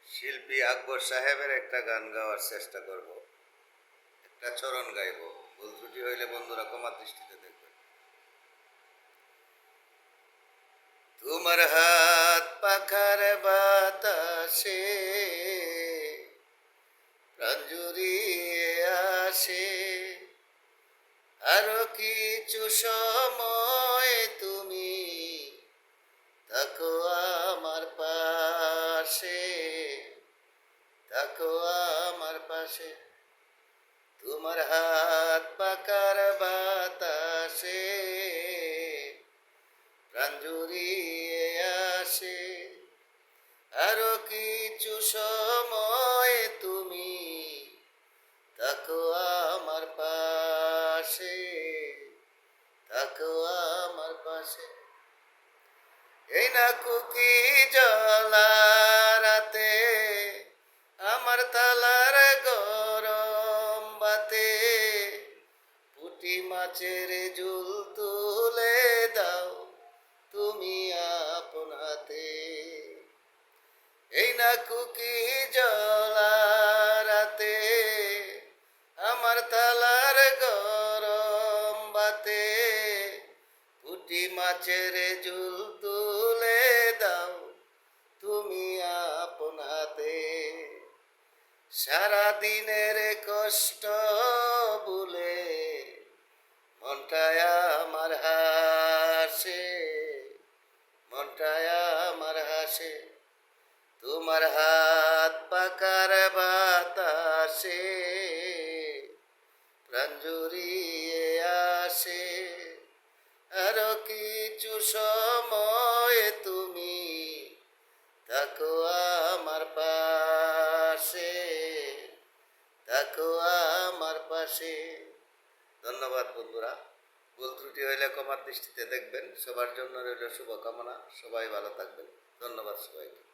শিল্পী আকবর সাহেবের একটা গান গাওয়ার চেষ্টা করব, একটা চরণ গাইব। ভুল ত্রুটি হইলে বন্ধুরা ক্ষমার দৃষ্টিতে দেখবেন। তোমার হাত পাখার বাতাসে প্রাণ জুড়িয়ে আসে, আরো কিছু সময় তুমি থাকো আমার পাশে, থাকো আমার পাশে। তোমার হাত পাকার বাতাসে প্রাণ জুড়িয়ে আসে, আরো কিছু সময় তুমি থাকো আমার পাশে, থাকো আমার পাশে। এই না কুকি জলা রাতে আমার তালার গরম বাতে, পুঁটি মাছের ঝুল তুলে দাও তুমি আপন হাতে। এই না কুকি জলা রাতে আমার তালার গরম বাতে, পুঁটি মাছের ঝুল তুলে দাও তুমি আপন হাতে। সারাদিনের কষ্ট ভুলে মনটায় আমার হাসে, মনটায় আমার হাসে। তোমার হাত পাকার বাতাসে প্রাণ জুড়িয়ে আসে, আরো কিছু সময় তুমি থাকো আমার পাশে, থাকো আমার পাশে। ধন্যবাদ বন্ধুরা। ভুল ত্রুটি হইলে ক্ষমার দৃষ্টিতে দেখবেন। সবার জন্য রইল শুভকামনা। সবাই ভালো থাকবেন। ধন্যবাদ সবাইকে।